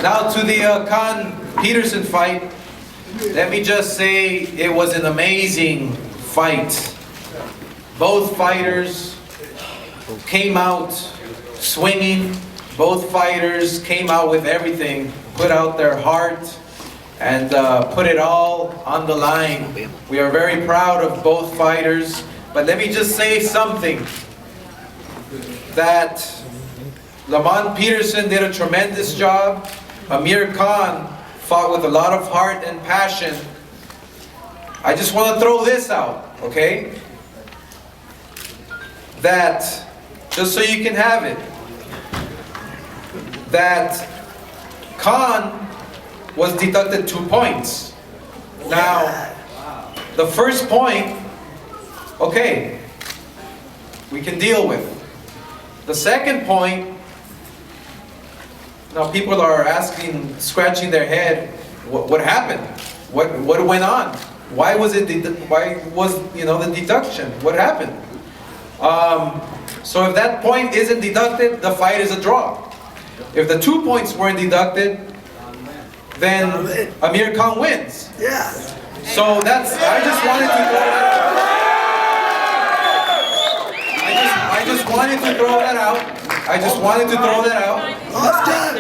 Now to the Khan-Peterson fight, let me just say it was an amazing fight. Both fighters came out swinging. Both fighters came out with everything, put out their heart, and put it all on the line. We are very proud of both fighters. But let me just say something, that Lamont Peterson did a tremendous job. Amir Khan fought with a lot of heart and passion. I just want to throw this out, okay? That, just so you can have it, that Khan was deducted 2 points. Now, the first point, okay, we can deal with. The second point, now people are asking, scratching their head, what happened? What went on? Why was it? Why was the deduction? What happened? So if that point isn't deducted, the fight is a draw. If the 2 points weren't deducted, then Amir Khan wins. Yeah. So that's. I just wanted to throw that out. I just wanted to throw that out. I just wanted to throw that out.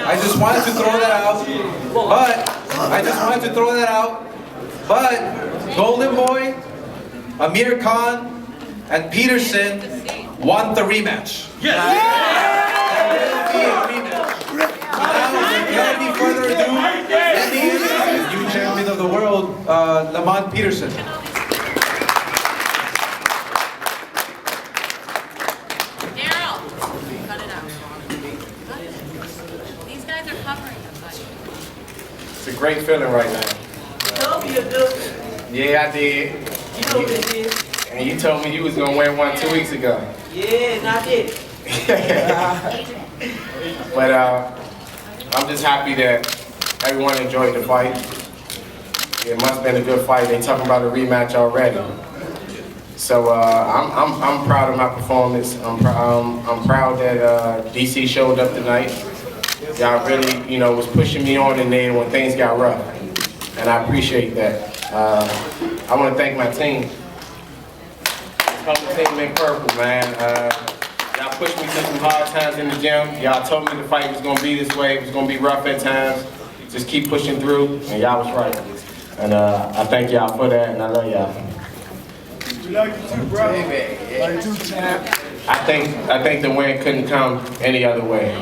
I just wanted to throw that out. But I just wanted to throw that out. But Golden Boy, Amir Khan, and Peterson won the rematch. Yes. That will be a rematch. Now, without any further ado, let me introduce new champion of the world, Lamont Peterson. It's a great feeling right now. Yeah, I did. You know what it is. And you told me you was gonna win one 2 weeks ago. Yeah, not it. But I'm just happy that everyone enjoyed the fight. It must have been a good fight. They talking about a rematch already. So I'm proud of my performance. I'm proud that DC showed up tonight. Y'all really, was pushing me on in there when things got rough, and I appreciate that. I want to thank my team. This whole team in purple, man. Y'all pushed me through some hard times in the gym. Y'all told me the fight was gonna be this way. It was gonna be rough at times. Just keep pushing through, and y'all was right. And I thank y'all for that, and I love y'all. You like it too, bro? Like it too, champ. I think the win couldn't come any other way.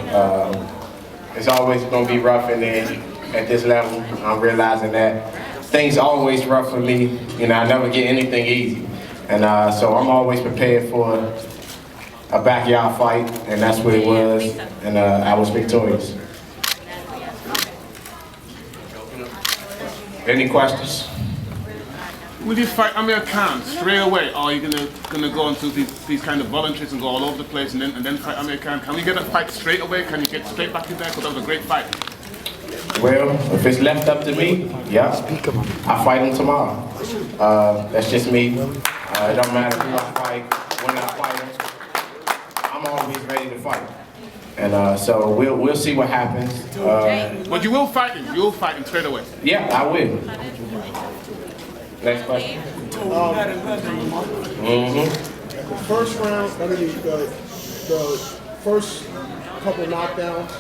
It's always gonna be rough in there at this level. I'm realizing that things always rough for me. I never get anything easy, and so I'm always prepared for a backyard fight, and that's what it was, and I was victorious. Any questions? Will you fight Amir Khan straight away, or are you gonna go into these kind of voluntaries and go all over the place and then fight Amir Khan? Can we get a fight straight away? Can you get straight back in there? Because that was a great fight. Well, if it's left up to me, yeah, I'll fight him tomorrow. That's just me. It don't matter who I fight, when I fight him. I'm always ready to fight. And so we'll see what happens. But you will fight him. You will fight him straight away. Yeah, I will. Next question. The first round, the first couple knockdowns,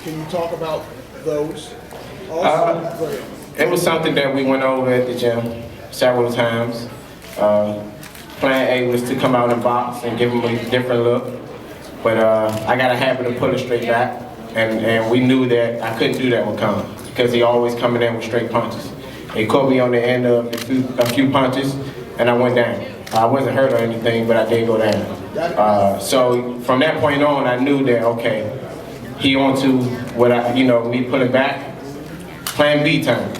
can you talk about those? Also, it was something that we went over at the gym several times. Plan A was to come out and box and give him a different look. But I got a habit of pulling straight back, and we knew that I couldn't do that with Khan because he always coming in with straight punches. He caught me on the end of a few punches, and I went down. I wasn't hurt or anything, but I did go down. So from that point on, I knew that, okay, he on to what me pulling back, plan B time.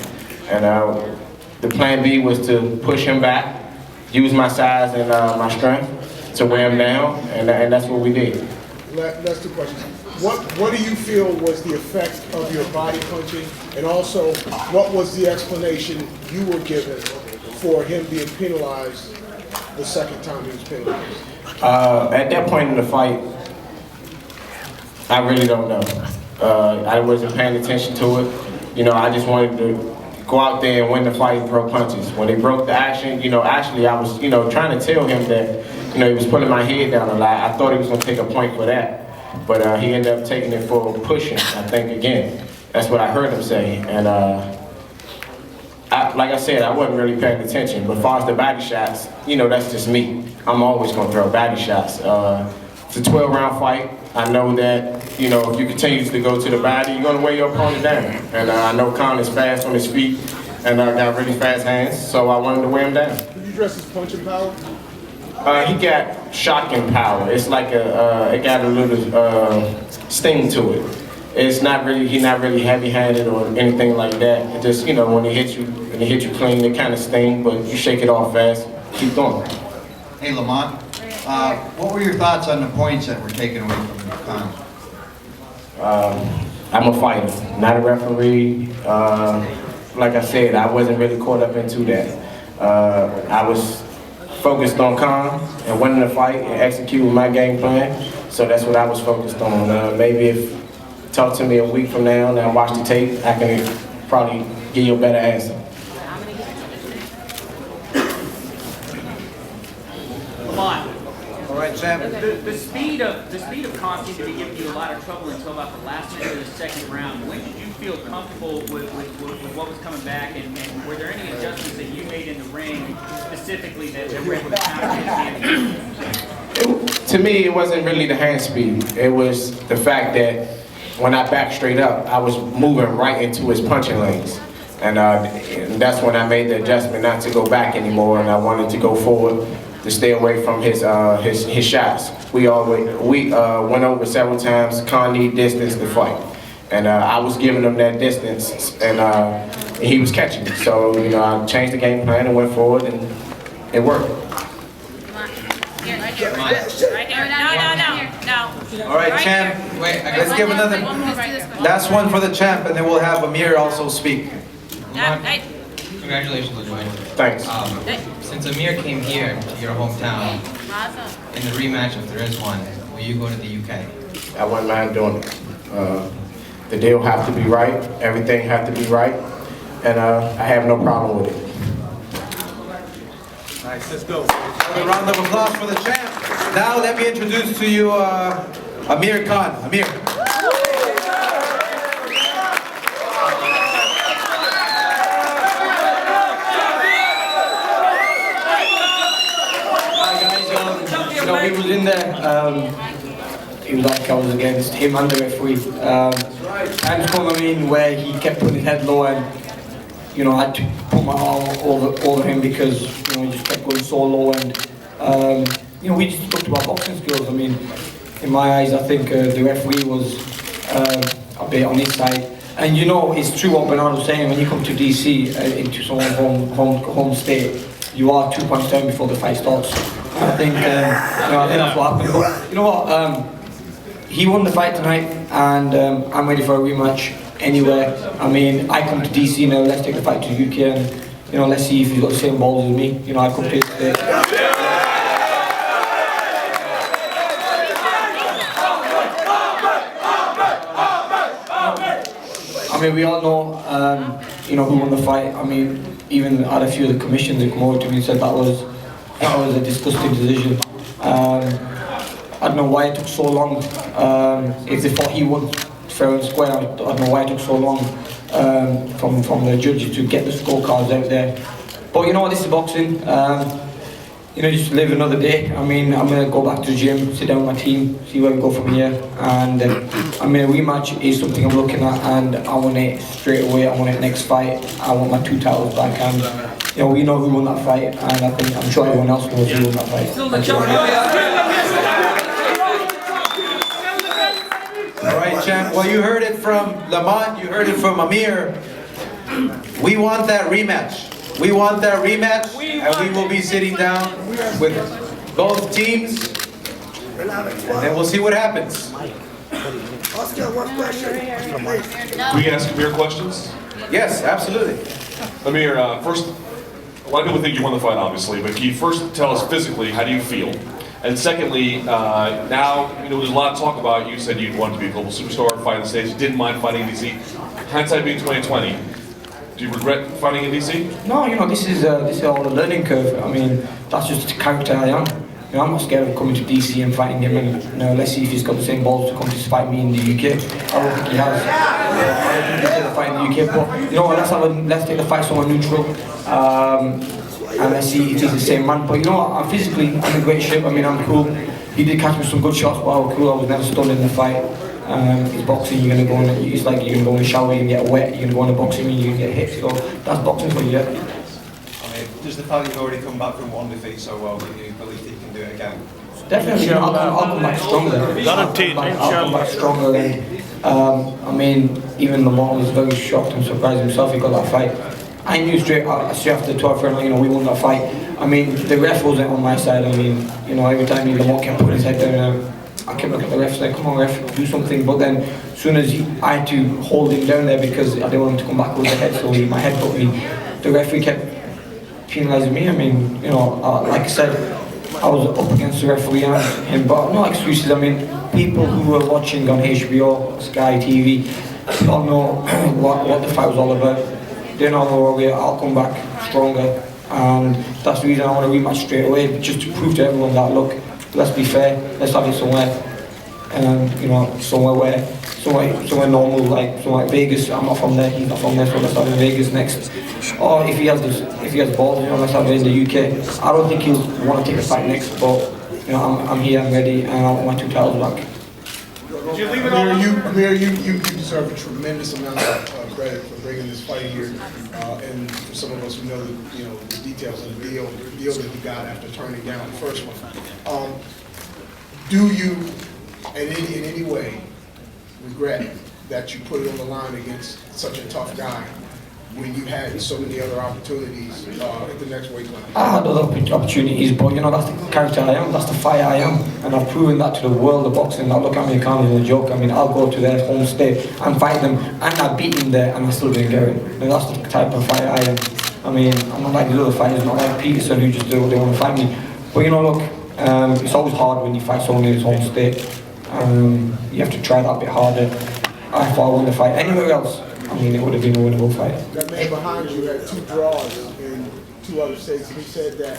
And the plan B was to push him back, use my size and my strength to wear him down, and that's what we did. That's two questions. What do you feel was the effect of your body punching, and also what was the explanation you were given for him being penalized the second time he was penalized? At that point in the fight, I really don't know. I wasn't paying attention to it. You know, I just wanted to go out there and win the fight and throw punches. When they broke the action, you know, actually I was, you know, trying to tell him that, you know, he was pulling my head down a lot. I thought he was going to take a point for that. But he ended up taking it for pushing, I think, again. That's what I heard him say. And like I said, I wasn't really paying attention. But as far as the body shots, you know, that's just me. I'm always going to throw body shots. It's a 12-round fight. I know that, you know, if you continue to go to the body, you're going to wear your opponent down. And I know Khan is fast on his feet and got really fast hands, so I wanted to wear him down. Can you address his punching power? He got shocking power. It's like it got a little sting to it. It's not really, he's not really heavy-handed or anything like that. It just, you know, when he hits you clean, it kind of sting, but you shake it off fast, keep going. Hey, Lamont. What were your thoughts on the points that were taken away from Khan? I'm a fighter, not a referee. Like I said, I wasn't really caught up into that. I was focused on Khan and winning the fight and executing my game plan. So that's what I was focused on. Maybe if talk to me a week from now and I watch the tape, I can probably give you a better answer. All right, champ. The speed of Khan seemed to be giving you a lot of trouble until about the last minute of the second round. When did you feel comfortable with what was coming back, and were there any adjustments that you made in the ring specifically that were able to counter his? To me, it wasn't really the hand speed. It was the fact that when I backed straight up, I was moving right into his punching lanes. And that's when I made the adjustment not to go back anymore, and I wanted to go forward to stay away from his shots. We went over several times. Khan need distance to fight, and I was giving him that distance, and he was catching me. So you know, I changed the game plan and went forward, and it worked. Right here. No. All right, champ. Wait, Let's give another last one for the champ, and then we'll have Amir also speak. Congratulations on your win. Thanks. Since Amir came here to your hometown, in the rematch, if there is one, will you go to the UK? I wouldn't mind doing it. The deal have to be right. Everything have to be right, and I have no problem with it. Nice, let's go. A round of applause for the champ. Now let me introduce to you Amir Khan. Amir. You know, he was in there. He was like I was against him and the referee. Times come, I mean, where he kept putting his head low, and you know, I had to put my arm over him because you know he just kept going so low. And you know, we just talked about boxing skills. I mean, in my eyes, I think the referee was a bit on his side. And you know, it's true what Bernard was saying. When you come to DC, into someone's home state, you are 2 points down before the fight starts. I think, you know, I think that's what happened. But you know what? He won the fight tonight, and I'm ready for a rematch anywhere. I mean, I come to DC now. Let's take the fight to the UK, and you know, let's see if he's got the same balls as me. You know, I come to. I mean, we all know, you know, who won the fight. I mean, even had a few of the commissions that come over to me and said that was a disgusting decision. I don't know why it took so long. If they thought he won fair and square, I don't know why it took so long from the judges to get the scorecards out there. But you know what, this is boxing. You know, just live another day. I mean, I'm going to go back to the gym, sit down with my team, see where we go from here. And I mean, a rematch is something I'm looking at, and I want it straight away. I want it next fight. I want my 2 titles back. And you know, we know who won that fight, and I'm sure everyone else knows who won that fight. All right, champ. Well, you heard it from Lamont. You heard it from Amir. We want that rematch. We want that rematch, and we will be sitting down with both teams, and then we'll see what happens. We can ask Amir questions? Yes, absolutely. Amir, first, a lot of people think you won the fight, obviously, but can you first tell us physically, how do you feel? And secondly, now, you know, there's a lot of talk about, you said you wanted to be a global superstar fight in the States. You didn't mind fighting in DC. Hindsight being 2020, do you regret fighting in DC? No, this is all a learning curve. I mean, that's just the character I am. I'm not scared of coming to DC and fighting him, and let's see if he's got the same balls to come to fight me in the UK. I don't think he has. I don't think he's going to fight in the UK, but let's take the fight somewhere neutral, and let's see if he's the same man. But I'm physically in great shape. I mean, I'm cool. He did catch me some good shots, but I was cool. I was never stunned in the fight. It's boxing. You're gonna go in. It's like you're gonna go in the shower, you can get wet. You're gonna go in the boxing ring, you can get hit. So that's boxing for you. Yeah. Does the fact that you've already come back from one defeat so well, do you believe that you can do it again? Definitely, I'll come back stronger. I'll come back stronger. And I mean, even Lamont was very shocked and surprised himself. He got that fight. I knew straight after the 12th round, we won that fight. I mean, the ref wasn't on my side. I mean, every time Lamont kept putting his head down, I kept looking at the ref, like, come on, ref, do something. But then, as soon as I had to hold him down there because I didn't want him to come back with the head, so my head put me. The referee kept penalising me. I mean, like I said, I was up against the referee and him, but no excuses. I mean, people who were watching on HBO, Sky TV, all know what the fight was all about. They know I'll come back stronger, and that's the reason I want to rematch straight away, just to prove to everyone that, look, let's be fair, let's have it somewhere, somewhere normal, like somewhere like Vegas. I'm not from there, he's not from there, so let's have it in Vegas next. Or if he has balls, let's have it in the UK. I don't think he'll want to take the fight next, but I'm here, I'm ready, and I want my 2 titles back. Amir, you deserve a tremendous amount of credit for bringing this fight here, and for some of us who know the details of the deal that you got after turning down the first one. Do you, in any way, regret that you put it on the line against such a tough guy when you had so many other opportunities at the next weight class? I had other opportunities, but that's the character I am, that's the fighter I am, and I've proven that to the world of boxing. Now look, Amir Khan is a joke. I mean, I'll go to their home state and fight them, and I beat them there, and I still didn't get it. And that's the type of fighter I am. I mean, I'm not like the other fighters, not like Peterson who just do what they want to fight me. But look, it's always hard when you fight someone in his home state. You have to try that a bit harder. I thought I won the fight anywhere else. I mean, it would have been a winnable fight. That man behind you had 2 draws in 2 other states, and he said that,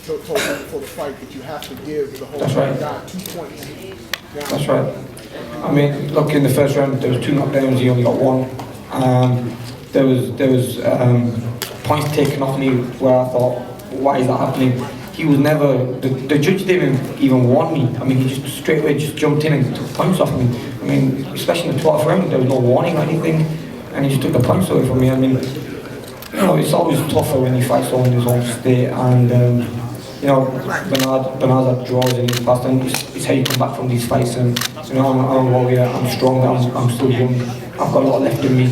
told you before the fight, that you have to give the whole guy 2 points. That's right. I mean, look, in the first round, there was 2 knockdowns, he only got 1. There was points taken off me where I thought, why is that happening? He was never, the judge didn't even warn me. I mean, he just straight away just jumped in and took points off me. I mean, especially in the 12th round, there was no warning or anything, and he just took the points away from me. I mean, it's always tougher when you fight someone in his own state, and Bernard had draws in his past, and it's how you come back from these fights. And I'm a warrior, I'm strong, I'm still young, I've got a lot left in me,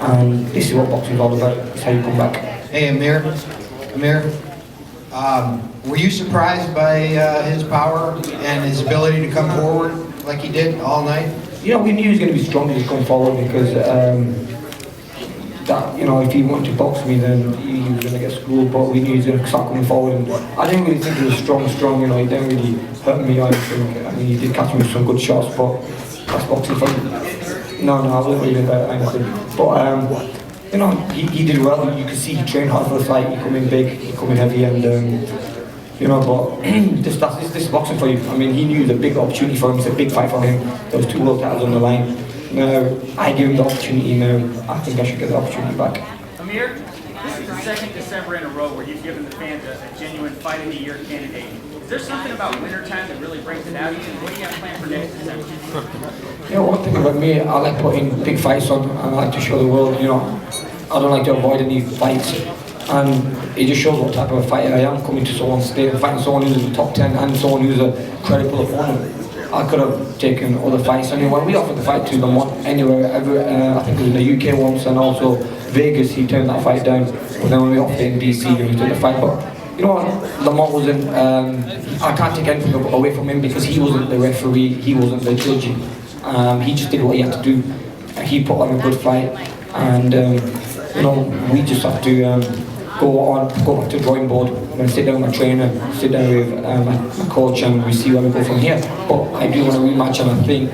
and this is what boxing is all about. It's how you come back. Hey, Amir, were you surprised by his power and his ability to come forward like he did all night? We knew he was going to be strong to come forward because if he wanted to box me, then he was going to get schooled. But we knew he was going to start coming forward, and I didn't really think he was strong. He didn't really hurt me or anything. I mean, he did catch me with some good shots, but that's boxing for me. No, I wasn't really about anything. But he did well. You could see he trained hard for the fight. He come in big, he come in heavy, and but this is boxing for you. I mean, he knew the big opportunity for him. It's a big fight for him. There was 2 world titles on the line. Now I give him the opportunity. Now I think I should get the opportunity back. Amir, this is the 2nd December in a row where you've given the fans a genuine fight of the year candidate. Is there something about wintertime that really brings it out of you? What do you have planned for next December? One thing about me, I like putting big fights on, and I like to show the world. I don't like to avoid any fights, and it just shows what type of a fighter I am, coming to someone's state and fighting someone who's in the top 10 and someone who's a credible opponent. I could have taken other fights. I mean, when we offered the fight to Lamont anywhere, I think it was in the UK once, and also Vegas, he turned that fight down. But then when we offered it in DC, he took the fight. But Lamont wasn't, I can't take anything away from him because he wasn't the referee, he wasn't the judge. He just did what he had to do. He put on a good fight, and we just have to go back to the drawing board and sit down with my trainer, sit down with my coach, and we see where we go from here. But I do want to rematch, and I think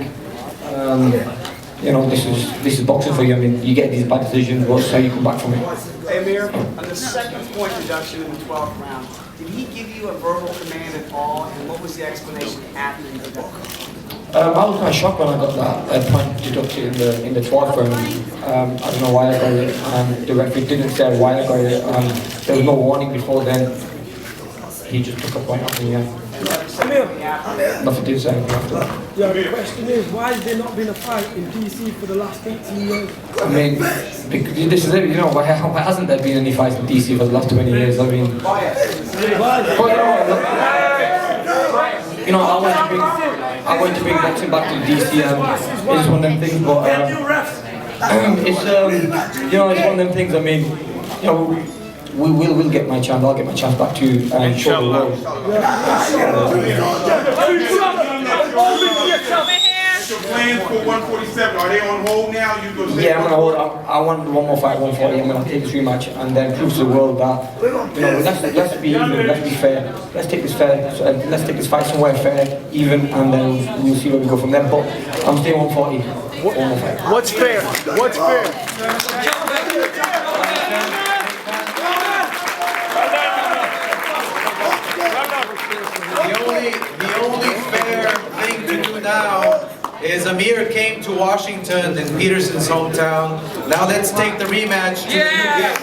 you know, this is boxing for you. I mean, you get these bad decisions, but so you come back from it. Hey, Amir, on the second point deduction in the 12th round, did he give you a verbal command at all, and what was the explanation after he did that? I was quite shocked when I got that point deducted in the 12th round. I don't know why I got it, and the referee didn't say why I got it. There was no warning before then. He just took a point off me, yeah. Nothing to say after that. Yeah, the question is, why has there not been a fight in DC for the last 18 years? I mean, this is it, you know, why hasn't there been any fights in DC for the last 20 years? I mean, you know, I want to bring boxing back to DC, and it's one of them things, but it's, you know, it's one of them things, I mean, you know, we'll get my chance, I'll get my chance back to show the world. Your plans for 147, are they on hold now? Yeah, I'm gonna hold. I want one more fight, 140. I'm gonna take this rematch and then prove to the world that, you know, let's be even, let's be fair. Let's take this fair. Let's take this fight somewhere fair, even, and then we'll see where we go from there. But I'm staying 140. What's fair? What's fair? The only fair thing to do now is Amir came to Washington in Peterson's hometown. Now let's take the rematch to the UK.